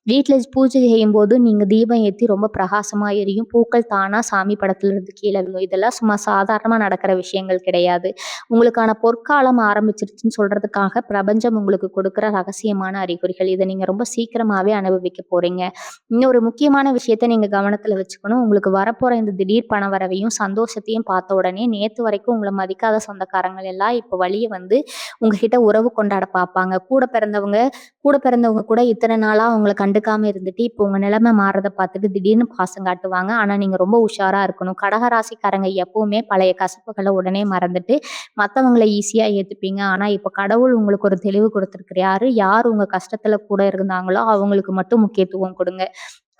வீட்ல பூஜை செய்யும்போது நீங்க தீபம் ஏத்தி ரொம்ப பிரகாசமா எரியும். பூக்கள் தானா சாமி படத்துல இருந்து கீழ விழும். இதெல்லாம் சும்மா சாதாரணமா நடக்கிற விஷயங்கள் கிடையாது. உங்களுக்கான பொற்காலம் ஆரம்பிச்சிருச்சுன்னு சொல்றதுக்காக பிரபஞ்சம் உங்களுக்கு கொடுக்கிற ரகசியமான அறிகுறிகள். இத நீங்க ரொம்ப சீக்கிரமாவே அனுபவிக்க போறீங்க. இன்னொரு முக்கியமான விஷயத்த நீங்க கவனத்துல வச்சுக்கணும். உங்களுக்கு வரப்போற இந்த திடீர் பண வரவையும், சந்தோஷத்தையும் பார்த்த உடனே நேத்து வரைக்கும் உங்கள மதிக்காத சொந்தக்காரங்கள் எல்லாம் இப்ப வழிய வந்து உங்ககிட்ட உறவு கொண்டாட பார்ப்பாங்க. கூட பிறந்தவங்க கூட இத்தனை நாளா அவங்கள கண்டுக்காம இருந்துட்டு, இப்போ உங்க நிலைமை மாறுறத பார்த்துட்டு திடீர்னு பாசம் காட்டுவாங்க. ஆனா நீங்க ரொம்ப உஷாரா இருக்கணும். கடகராசிக்காரங்க எப்பவுமே பழைய கசப்புகள உடனே மறந்துட்டு, மத்தவங்கள ஈஸியா ஏத்துப்பீங்க. ஆனா இப்ப கடவுள் உங்களுக்கு ஒரு தெளிவு கொடுத்திருக்கிறாரு. யார் உங்க கஷ்டத்துல கூட இருந்தாங்களோ, அவங்களுக்கு மட்டும் முக்கியத்துவம் கொடுங்க.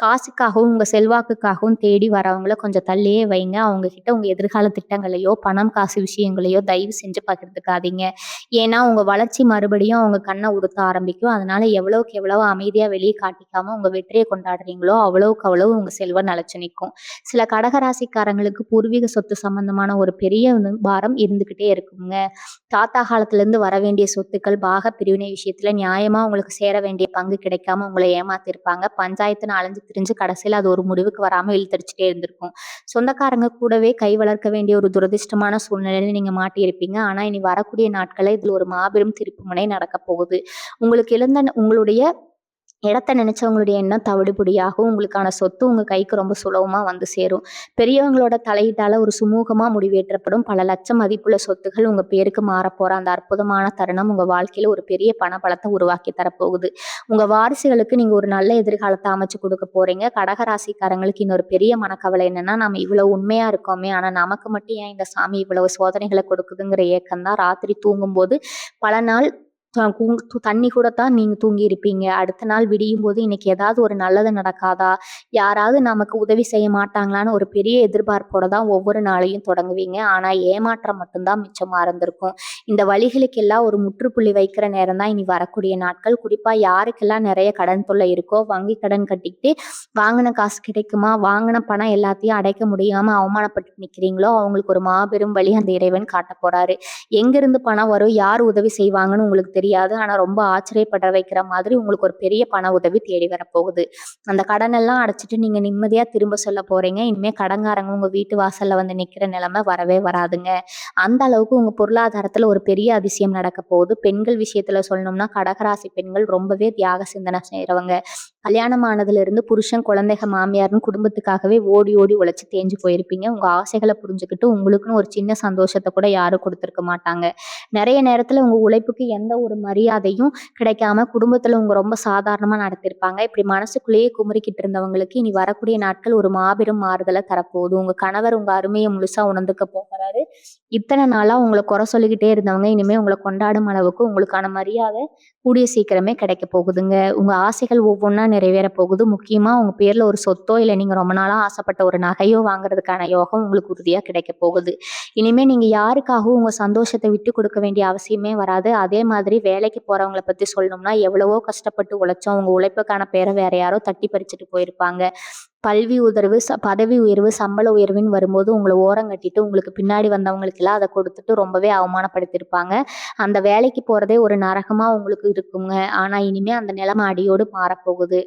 காசுக்காகவும், உங்க செல்வாக்குக்காகவும் தேடி வரவங்கள கொஞ்சம் தள்ளியே வைங்க. அவங்க கிட்ட உங்க எதிர்கால திட்டங்களையோ, பணம், காசு விஷயங்களையோ தயவு செஞ்சு பகிர்ந்துக்காதீங்க. ஏன்னா, உங்க வளர்ச்சி மறுபடியும் அவங்க கண்ண உறுத்த ஆரம்பிக்கும். அதனால எவ்வளவுக்கு எவ்வளவு அமைதியா வெளிய காட்டிக்காம உங்க வெற்றிய கொண்டாடுறீங்களோ, அவ்வளவுக்கு அவ்வளவு உங்க செல்வம் நிலைச்சு நிக்கும். சில கடகராசிக்காரங்களுக்கு பூர்வீக சொத்து சம்பந்தமான ஒரு பெரிய பாரம் இருந்துகிட்டே இருக்குங்க. தாத்தா காலத்திலேருந்து வர வேண்டிய சொத்துக்கள், பாகப் பிரிவினை விஷயத்துல நியாயமா உங்களுக்கு சேர வேண்டிய பங்கு கிடைக்காம உங்கள ஏமாத்திருப்பாங்க. பஞ்சாயத்துன்னு அலைஞ்சு திரிஞ்சு கடைசியில அது ஒரு முடிவுக்கு வராம இழுத்தடிச்சுட்டே இருந்திருக்கும். சொந்தக்காரங்க கூடவே கை வளர்க்க வேண்டிய ஒரு துரதிர்ஷ்டமான சூழ்நிலையில நீங்க மாட்டியிருப்பீங்க. ஆனா, இனி வரக்கூடிய நாட்கள்ல இதுல ஒரு மாபெரும் திருப்புமுனை நடக்கப் போகுது. உங்களுக்கு உங்களுடைய இடத்த நினைச்சவங்களுடைய எண்ணம் தவிடுபொடியாகும். உங்களுக்கான சொத்து உங்க கைக்கு ரொம்ப சுலபமா வந்து சேரும். பெரியவங்களோட தலையீட்டால ஒரு சுமூகமா முடிவேற்றப்படும். பல லட்சம் மதிப்புள்ள சொத்துகள் உங்க பேருக்கு மாறப்போற அந்த அற்புதமான தருணம் உங்க வாழ்க்கையில ஒரு பெரிய பணபலத்த உருவாக்கி தரப்போகுது. உங்க வாரிசுகளுக்கு நீங்க ஒரு நல்ல எதிர்காலத்த அமைச்சு குடுக்க போறீங்க. கடகராசிக்காரங்களுக்கு இன்னொரு பெரிய மனக்கவலை என்னன்னா, நம்ம இவ்வளவு உண்மையா இருக்கோமே, ஆனா நமக்கு மட்டும் ஏன் இந்த சாமி இவ்வளவு சோதனைகள கொடுக்குதுங்கிற ஏக்கம் தான். ராத்திரி தூங்கும்போது பல நாள் தண்ணி கூட தான் நீங்க தூங்கியிருப்பீங்க. அடுத்த நாள் விடியும்போது இன்னைக்கு ஏதாவது ஒரு நல்லது நடக்காதா? யாராவது நமக்கு உதவி செய்ய மாட்டாங்களான்னு ஒரு பெரிய எதிர்பார்ப்போட தான் ஒவ்வொரு நாளையும் தொடங்குவீங்க. ஆனா ஏமாற்றம் மட்டும் தான் மிச்சமா இருந்திருக்கும். இந்த வலிகளுக்கெல்லாம் ஒரு முற்றுப்புள்ளி வைக்கிற நேரம் தான் இனி வரக்கூடிய நாட்கள். குறிப்பா யாருக்கெல்லாம் நிறைய கடன் தொல்லை இருக்கோ, வங்கி கடன் கட்டிக்கிட்டு வாங்குன காசு கிடைக்குமா? வாங்குன பணம் எல்லாத்தையும் அடைக்க முடியாம அவமானப்பட்டு நிக்கிறீங்களோ, அவங்களுக்கு ஒரு மாபெரும் வழி அந்த இறைவன் காட்டப் போறாரு. எங்கிருந்து பணம் வரும்? யார் உதவி செய்வாங்கன்னு உங்களுக்கு தெரியாது. ஆனா ரொம்ப ஆச்சரியப்பட வைக்கிற மாதிரி உங்களுக்கு ஒரு பெரிய பண உதவி தேடி வரப்போகுது. அந்த கடனெல்லாம் அடைச்சுட்டு நீங்க நிம்மதியா திரும்ப சொல்ல போறீங்க. இனிமே கடன்காரங்க உங்க வீட்டு வாசல்ல வந்து நிக்கிற நிலைமை வரவே வராதுங்க. அந்த அளவுக்கு உங்க பொருளாதாரத்துல ஒரு பெரிய அதிசயம் நடக்க போகுது. பெண்கள் விஷயத்துல சொல்லணும்னா, கடகராசி பெண்கள் ரொம்பவே தியாக சிந்தனை செய்றவங்க. கல்யாணம் ஆனதுல இருந்து புருஷன், குழந்தைக, மாமியார்ன்னு குடும்பத்துக்காகவே ஓடி ஓடி உழைச்சு தேஞ்சு போயிருப்பீங்க. உங்க ஆசைகள புரிஞ்சுகிட்டு உங்களுக்குன்னு ஒரு சின்ன சந்தோஷத்த கூட யாரும் குடுத்திருக்க மாட்டாங்க. நெறைய நேரத்துல உங்க உழைப்புக்கு எந்த ஒரு மரியாதையும் கிடைக்காம குடும்பத்துல உங்க ரொம்ப சாதாரணமா நடத்திருப்பாங்க. இப்படி மனசுக்குள்ளேயே குமுறிக்கிட்டு இருந்தவங்களுக்கு இனி வரக்கூடிய நாட்கள் ஒரு மாபெரும் மாறுதல தரப்போகுது. உங்க கணவர் உங்க அருமைய முழுசா உணர்ந்துக்க போகிறாரு. இத்தன நாளா உங்கள குறை சொல்லிக்கிட்டே இருந்தவங்க இனிமே உங்கள கொண்டாடும் அளவுக்கு உங்களுக்கான மரியாதை கூடிய சீக்கிரமே கிடைக்க போகுதுங்க. உங்க ஆசைகள் ஒவ்வொன்னா நிறைவேற போகுது. முக்கியமா உங்க பேர்ல ஒரு சொத்தோ, இல்ல நீங்க ரொம்ப நாளா ஆசைப்பட்ட ஒரு நகையோ வாங்குறதுக்கான யோகம் உங்களுக்கு உறுதியா கிடைக்க போகுது. இனிமே நீங்க யாருக்காகவும் உங்க சந்தோஷத்த விட்டுக் கொடுக்க வேண்டிய அவசியமே வராது. அதே மாதிரி வேலைக்கு போறவங்கள பத்தி சொல்லணும்னா, எவ்வளவோ கஷ்டப்பட்டு உழைச்சோம். உங்க உழைப்புக்கான பேர வேற யாரோ தட்டி பறிச்சுட்டு போயிருப்பாங்க. பல்வி உயர்வு, பதவி உயர்வு, சம்பள உயர்வுன்னு வரும்போது உங்கள ஓரங்கட்டிட்டு, உங்களுக்கு பின்னாடி வந்தவங்களுக்கெல்லாம் அத கொடுத்துட்டு ரொம்பவே அவமானப்படுத்தியிருப்பாங்க. அந்த வேலைக்கு போறதே ஒரு நரகமா உங்களுக்கு இருக்குங்க. ஆனா இனிமே அந்த நிலைமை அடியோடு மாறப்போகுது.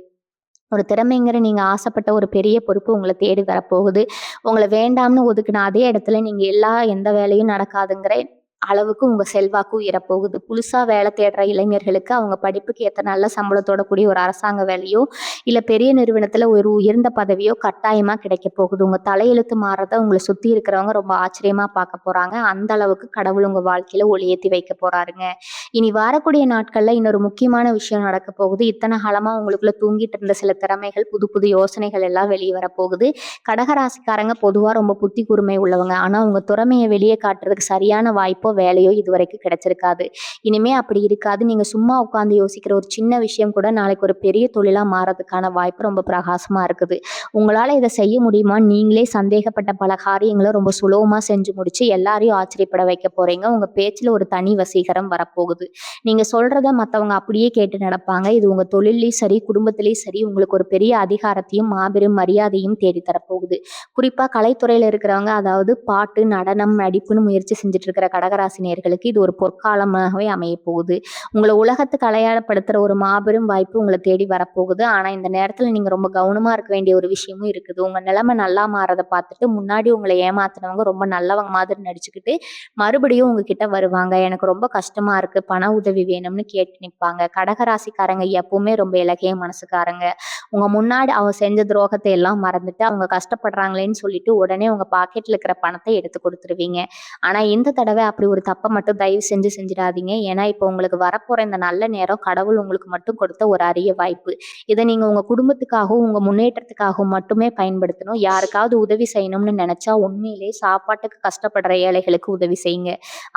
ஒரு திறமைங்கிற நீங்க ஆசைப்பட்ட ஒரு பெரிய பொறுப்பு உங்கள தேடி வரப்போகுது. உங்கள வேண்டாம்னு ஒதுக்குன அதே இடத்துல நீங்க எந்த வேலையும் நடக்காதுங்கிற அளவுக்கு உங்க செல்வாக்கு உயரப்போகுது. புதுசா வேலை தேடுற இளைஞர்களுக்கு அவங்க படிப்புக்கு ஏத்த நல்ல சம்பளத்தோட கூடிய ஒரு அரசாங்க வேலையோ, இல்ல பெரிய நிறுவனத்துல ஒரு உயர்ந்த பதவியோ கட்டாயமா கிடைக்க போகுது. உங்க தலையெழுத்து மாறுறத உங்கள சுத்தி இருக்கிறவங்க ரொம்ப ஆச்சரியமா பார்க்க போறாங்க. அந்த அளவுக்கு கடவுள் உங்க வாழ்க்கையில ஒளியேத்தி வைக்க போறாருங்க. இனி வரக்கூடிய நாட்கள்ல இன்னொரு முக்கியமான விஷயம் நடக்க போகுது. இத்தனை காலமா உங்களுக்குள்ள தூங்கிட்டு இருந்த சில திறமைகள், புது புது யோசனைகள் எல்லாம் வெளிய வரப்போகுது. கடகராசிக்காரங்க பொதுவா ரொம்ப புத்தி கூர்மை உள்ளவங்க. ஆனா உங்க திறமைய வெளிய காட்டுறதுக்கு சரியான வாய்ப்போ, வேலையோ இதுவரைக்கும் கிடைச்சிருக்காது. இனிமே அப்படி இருக்காது. நீங்க சும்மா உட்கார்ந்து யோசிக்கிற ஒரு சின்ன விஷயம் கூட நாளைக்கு ஒரு பெரிய தொழிலா மாறதுக்கான வாய்ப்பு ரொம்ப பிரகாசமா இருக்குது. உங்களால இத செய்ய முடியுமான்னு நீங்களே சந்தேகப்பட்ட பல காரியங்கள ரொம்ப சுலபமா செஞ்சு முடிச்சு எல்லாரையும் ஆச்சரியப்பட வைக்க போறீங்க. உங்க பேச்சுல ஒரு தனி வசீகரம் வரப்போகுது. நீங்க சொல்றத மத்தவங்க அப்படியே கேட்டு நடப்பாங்க. இது உங்க தொழில்லயும் சரி, குடும்பத்திலயும் சரி உங்களுக்கு ஒரு பெரிய அதிகாரத்தையும், மாபெரும் மரியாதையும் தேடி தரப்போகுது. குறிப்பா கலைத்துறையில இருக்கிறவங்க, அதாவது பாட்டு, நடனம், நடிப்புன்னு முயற்சி செஞ்சுட்டு இருக்கிற கடகராசி நேயர்களுக்கு இது ஒரு பொற்காலமாகவே அமையப் போகுது. உங்கள உலகத்துக்கு அடையாளப்படுத்துற ஒரு மாபெரும் வாய்ப்பு உங்கள தேடி வரப்போகுது. ஆனா இந்த நேரத்துல நீங்க ரொம்ப கவனமா இருக்க வேண்டிய ஒரு விஷயமும் இருக்குது. உங்க நிலைமை நல்லா மாறத பார்த்துட்டு முன்னாடி உங்கள ஏமாத்துனவங்க ரொம்ப நல்லவங்க மாதிரி நடிச்சுக்கிட்டு மறுபடியும் உங்ககிட்ட வருவாங்க. எனக்கு ரொம்ப கஷ்டமா இருக்கு, பண உதவி வேணும்னு கேட்டு நிப்பாங்க. கடகராசிக்காரங்க எப்பவுமே ரொம்ப இளகிய மனசுக்காரங்க. உங்க முன்னாடி அவங்க செஞ்ச துரோகத்தை எல்லாம் மறந்துட்டு அவங்க கஷ்டப்படுறாங்களேன்னு சொல்லிட்டு உடனே உங்க பாக்கெட்ல இருக்கிற பணத்தை எடுத்து கொடுத்துருவீங்க. ஆனா இந்த தடவை அப்படி ஒரு தப்ப மட்டும் தயவு செஞ்சு செஞ்சிடாதீங்க. ஏன்னா, இப்போ உங்களுக்கு வரப்போற இந்த நல்ல நேரம் கடவுள் உங்களுக்கு மட்டும் கொடுத்த ஒரு அரிய வாய்ப்பு. இத நீங்க உங்க குடும்பத்துக்காகவும், உங்க முன்னேற்றத்துக்காகவும் மட்டுமே பயன்படுத்தணும். யாருக்காவது உதவி செய்யணும்னு நெனச்சா உண்மையிலேயே சாப்பாட்டுக்கு கஷ்டப்படுற ஏழைகளுக்கு உதவி செய்யுங்க.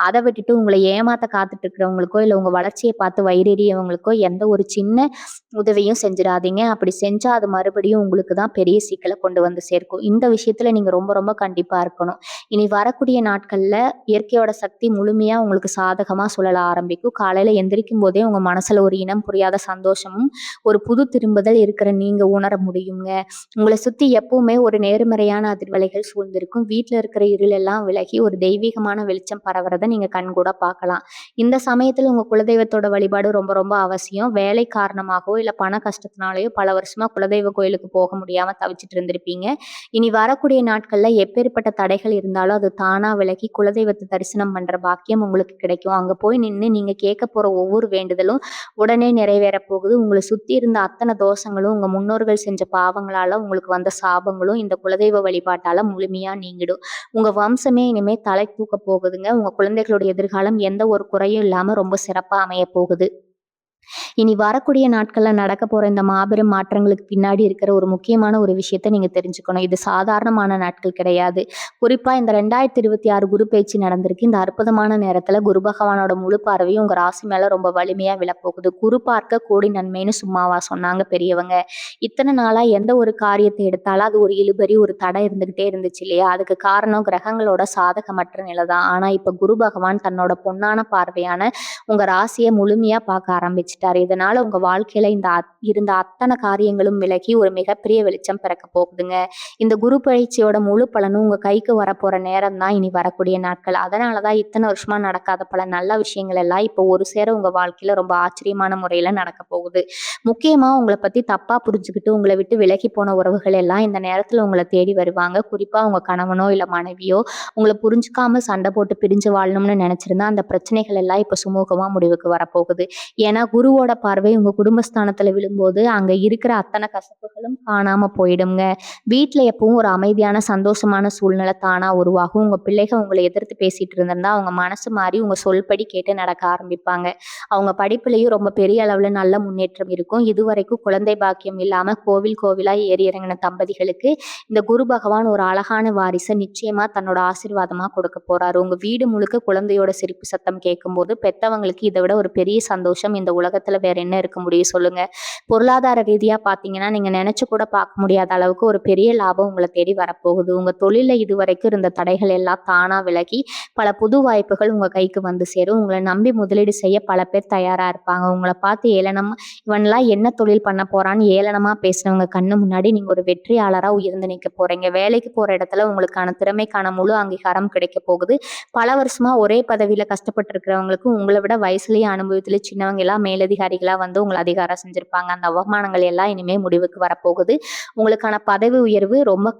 அத விட்டுட்டு உங்கள ஏமாத்த காத்துட்டு இருக்கிறவங்களுக்கோ, இல்ல உங்க வளர்ச்சிய பார்த்து வயிறெறியவங்களுக்கோ எந்த ஒரு சின்ன உதவியும் செஞ்சிடாதீங்க. அப்படி செஞ்சா அது மறுபடியும் உங்களுக்கு தான் பெரிய சிக்கல கொண்டு வந்து சேர்க்கும். இந்த விஷயத்துல நீங்க ரொம்ப ரொம்ப கண்டிப்பா இருக்கணும். இனி வரக்கூடிய நாட்கள்ல இயற்கையோட சக்தி முழுமையா உங்களுக்கு சாதகமா சுழல ஆரம்பிக்கும். காலையில எந்திரிக்கும் போதே உங்க மனசுல ஒரு இனம் புரியாத சந்தோஷமும், ஒரு புது திரும்புதல் இருக்கிற நீங்க உணர முடியுங்க. உங்கள சுத்தி எப்பவுமே ஒரு நேர்மறையான அதிர்வலைகள் சூழ்ந்திருக்கும். வீட்ல இருக்கிற இருள் எல்லாம் விலகி ஒரு தெய்வீகமான வெளிச்சம் பரவுறத நீங்க கண்கூட பார்க்கலாம். இந்த சமயத்துல உங்க குலதெய்வத்தோட வழிபாடு ரொம்ப ரொம்ப அவசியம். வேலை காரணமாகவோ, இல்ல பண கஷ்டத்தினாலயோ பல வருஷமா குலதெய்வ கோயிலுக்கு போக முடியாம தவிச்சிட்டு இருந்திருப்பீங்க. இனி வரக்கூடிய நாட்கள்ல எப்பேற்பட்ட தடைகள் இருந்தாலும் அது தானா விலகி குலதெய்வத்த தரிசனம் பண்ற பாக்கியம் உங்களுக்கு கிடைக்கும். அங்க போய் நின்னு நீங்க கேட்க போற ஒவ்வொரு வேண்டுதலும் உடனே நிறைவேற போகுது. உங்கள சுத்தி இருந்த அத்தன தோஷங்களும், உங்க முன்னோர்கள் செஞ்ச பாவங்களால உங்களுக்கு வந்த சாபங்களும் இந்த குலதெய்வ வழிபாட்டால முழுமையா நீங்கிடும். உங்க வம்சமே இனிமே தலை தூக்க போகுதுங்க. உங்க குழந்தைகளோட எதிர்காலம் எந்த ஒரு குறையும் இல்லாம ரொம்ப சிறப்பா அமைய போகுது. இனி வரக்கூடிய நாட்கள்ல நடக்க போற இந்த மாபெரும் மாற்றங்களுக்கு பின்னாடி இருக்கிற ஒரு முக்கியமான ஒரு விஷயத்த நீங்க தெரிஞ்சுக்கணும். இது சாதாரணமான நாட்கள் கிடையாது. குறிப்பா இந்த 2026 குரு பெயர்ச்சி நடந்திருக்கு. இந்த அற்புதமான நேரத்துல குரு பகவானோட முழு பார்வையும் உங்க ராசி மேல ரொம்ப வலிமையா விழப்போகுது. குரு பார்க்க கோடி நன்மைன்னு சும்மாவா சொன்னாங்க பெரியவங்க. இத்தனை நாளா எந்த ஒரு காரியத்தை எடுத்தாலும் அது ஒரு இழுபறி, ஒரு தடை இருந்துகிட்டே இருந்துச்சு இல்லையா? அதுக்கு காரணம் கிரகங்களோட சாதகமற்ற நிலை தான். ஆனா இப்ப குரு பகவான் தன்னோட பொன்னான பார்வையான உங்க ராசிய முழுமையா பார்க்க ஆரம்பிச்சுட்டாரு. இதனால உங்க வாழ்க்கையில இருந்த அத்தனை காரியங்களும் விலகி ஒரு மிகப்பெரிய வெளிச்சம் பிறக்க போகுதுங்க. இந்த குரு பயிற்சியோட முழு பலனும் உங்க கைக்கு வரப்போற நேரம் தான் இனி வரக்கூடிய நாட்கள். அதனாலதான் இத்தனை வருஷமா நடக்காத பல நல்ல விஷயங்கள் எல்லாம் இப்போ ஒரு சேர உங்க வாழ்க்கையில ரொம்ப ஆச்சரியமான முறையில நடக்க போகுது. முக்கியமா உங்களை பத்தி தப்பா புரிஞ்சுக்கிட்டு உங்களை விட்டு விலகி போன உறவுகள் எல்லாம் இந்த நேரத்துல உங்களை தேடி வருவாங்க. குறிப்பா உங்க கணவனோ இல்ல மனைவியோ உங்களை புரிஞ்சுக்காம சண்டை போட்டு பிரிஞ்சு வாழணும்னு நினைச்சிருந்தா அந்த பிரச்சனைகள் எல்லாம் இப்ப சுமூகமா முடிவுக்கு வரப்போகுது. ஏன்னா குருவோட பார்வை உங்க குடும்பஸ்தானத்துல விழும்போது அங்க இருக்கிற அத்தனை கசப்புகளும் காணாம போயிடுங்க. வீட்டுல எப்பவும் ஒரு அமைதியான சந்தோஷமான சூழ்நிலை தானா உருவாகும். உங்க பிள்ளைகள் உங்களை எதிர்த்து பேசிட்டு இருந்திருந்தா அவங்க மனசு மாறி உங்க சொல்படி கேட்டு நடக்க ஆரம்பிப்பாங்க. அவங்க படிப்புலயும் ரொம்ப பெரிய அளவுல நல்ல முன்னேற்றம் இருக்கும். இதுவரைக்கும் குழந்தை பாக்கியம் இல்லாம கோவில் கோவிலா ஏறி இறங்கின தம்பதிகளுக்கு இந்த குரு பகவான் ஒரு அழகான வாரிசை நிச்சயமா தன்னோட ஆசீர்வாதமா கொடுக்க போறாரு. உங்க வீடு முழுக்க குழந்தையோட சிரிப்பு சத்தம் கேட்கும்போது பெத்தவங்களுக்கு இதை விட ஒரு பெரிய சந்தோஷம் இந்த உலகத்துல வேற என்ன இருக்க முடியும் சொல்லுங்க. பொருளாதார ரீதியா பாத்தீங்கன்னா நீங்க நினைச்சு கூட பார்க்க முடியாத அளவுக்கு ஒரு பெரிய லாபம் உங்களை தேடி வரப்போகுது. உங்க தொழில இதுவரைக்கும் இருந்த தடைகள் எல்லாம் தானா விலகி பல புது வாய்ப்புகள் உங்க கைக்கு வந்து சேரும். உங்களை நம்பி முதலீடு செய்ய பல பேர் தயாரா இருப்பாங்க. உங்களை பார்த்து ஏளனமா இவன்லாம் என்ன தொழில் பண்ண போறான்னு ஏளனமா பேசினவங்க கண்ணு முன்னாடி நீங்க ஒரு வெற்றியாளரா உயர்ந்து நிற்க போறீங்க. வேலைக்கு போற இடத்துல உங்களுக்கான திறமைக்கான முழு அங்கீகாரம் கிடைக்க போகுது. பல வருஷமா ஒரே பதவியில கஷ்டப்பட்டு இருக்கிறவங்களுக்கு உங்களை விட வயசுலயே அனுபவத்திலேயே சின்னவங்க எல்லாம் மேலதிகாரிகளா வந்து உங்களை அதிகாரம் செஞ்சிருப்பாங்க. அந்த அவமானங்கள் எல்லாம் இனிமே முடிவுக்கு வரப்போகுது. உங்களுக்கான பதவி உயர்வு ரொம்ப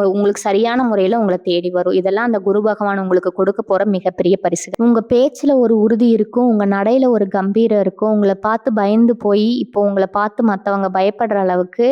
உங்களுக்கு சரியான முறையில உங்களை தேடி வரும். இதெல்லாம் அந்த குரு பகவான் உங்களுக்கு கொடுக்க போற மிகப்பெரிய பரிசு. உங்க பேச்சுல ஒரு உறுதி இருக்கும். உங்க நடையில ஒரு கம்பீரம் இருக்கும். உங்களை பார்த்து பயந்து போய் இப்போ உங்களை பார்த்து மத்தவங்க பயப்படுற அளவுக்கு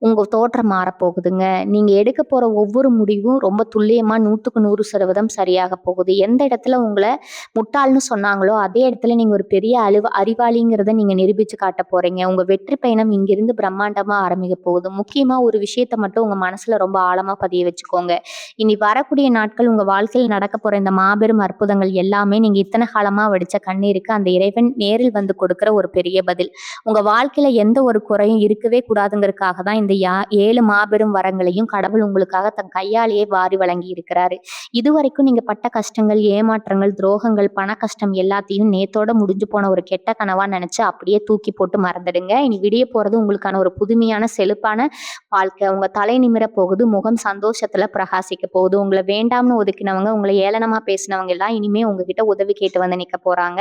உங்க தோற்றம் மாறப்போகுதுங்க. நீங்க எடுக்க போற ஒவ்வொரு முடிவும் ரொம்ப துல்லியமா 100% சரியாக போகுது. எந்த இடத்துல உங்களை முட்டாள்னு சொன்னாங்களோ அதே இடத்துல நீங்க ஒரு பெரிய அறிவாளிங்கிறத நீங்க நிரூபிச்சு காட்ட போறீங்க. உங்க வெற்றி பயணம் இங்கிருந்து பிரம்மாண்டமா ஆரம்பிக்க போகுது. முக்கியமா ஒரு விஷயத்த மட்டும் உங்க மனசுல ரொம்ப ஆழமா பதிய வச்சுக்கோங்க. இனி வரக்கூடிய நாட்கள் உங்க வாழ்க்கையில் நடக்க போற இந்த மாபெரும் அற்புதங்கள் எல்லாமே நீங்க இத்தனை காலமா வடிச்ச கண்ணீருக்கு அந்த இறைவன் நேரில் வந்து கொடுக்கிற ஒரு பெரிய பதில். உங்க வாழ்க்கையில எந்த ஒரு குறையும் இருக்கவே கூடாதுங்கிறதுக்காக தான் இந்த 7 மாபெரும் வரங்களையும் கடவுள் உங்களுக்காக தன் கையாலேயே வாரி வழங்கி இருக்கிறாரு. இதுவரைக்கும் நீங்க பட்ட கஷ்டங்கள், ஏமாற்றங்கள், துரோகங்கள், பண கஷ்டம் எல்லாத்தையும் நேத்தோட முடிஞ்சு போன ஒரு கெட்ட கனவா நினைச்சு அப்படியே தூக்கி போட்டு மறந்துடுங்க. இனி விடிய போறது உங்களுக்கான ஒரு புதுமையான செழிப்பான வாழ்க்கை. உங்க தலை நிமிர போகுது. முகம் சந்தோஷத்துல பிரகாசிக்க போகுது. உங்களை வேண்டாம்னு ஒதுக்கினவங்க, உங்களை ஏளனமா பேசினவங்க எல்லாம் இனிமே உங்ககிட்ட உதவி கேட்டு வந்து நிக்க போறாங்க.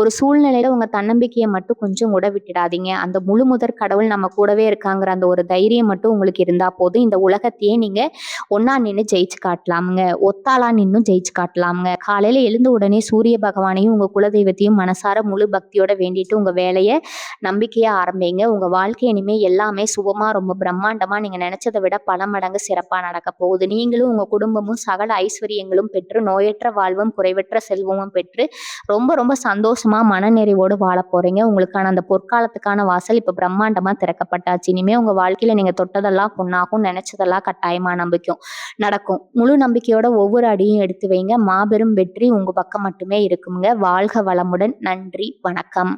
ஒரு சூழ்நிலையில உங்க தன்னம்பிக்கையை மட்டும் கொஞ்சம் கூட விட்டுடாதீங்க. அந்த முழு முதற் கடவுள் நம்ம கூடவே இருக்காங்கிற அந்த ஒரு தைரியம் மட்டும் உங்களுக்கு இருந்தா போதும். இந்த உலகத்தையே நீங்க ஒன்னா நின்று ஜெயிச்சு காட்டலாமுங்க. ஒத்தாளா நின்னும் ஜெயிச்சு காட்டலாமுங்க. காலையில எழுந்த உடனே சூரிய பகவானையும் உங்க குலதெய்வத்தையும் மனசார முழு பக்தியோட வேண்டிட்டு உங்க வேலையை நம்பிக்கையா ஆரம்பிங்க. உங்க வாழ்க்கை இனிமே எல்லாமே சுபமா ரொம்ப பிரம்மாண்டமா நீங்க நினைச்சதை விட பல மடங்கு சிறப்பா சிறப்பா நடக்க போகுது. நீங்களும் உங்க குடும்பமும் சகல ஐஸ்வர்யங்களும் பெற்று நோயற்ற வாழ்வும் குறைவற்ற செல்வமும் பெற்று ரொம்ப ரொம்ப சந்தோஷமா மனநிறைவோடு வாழப் போறீங்க. உங்களுக்கான அந்த பொற்காலத்துக்கான வாசல் இப்ப பிரம்மாண்டமா திறக்கப்பட்டாச்சு. இனிமே உங்க வாழ்க்கையில நீங்க தொட்டதெல்லாம் பொன்னாகும், நினைச்சதெல்லாம் கட்டாயமா நடக்கும். முழு நம்பிக்கையோட ஒவ்வொரு அடியும் எடுத்து வைங்க. மாபெரும் வெற்றி உங்க பக்கம் மட்டுமே இருக்குங்க. வாழ்க வளமுடன். நன்றி. வணக்கம்.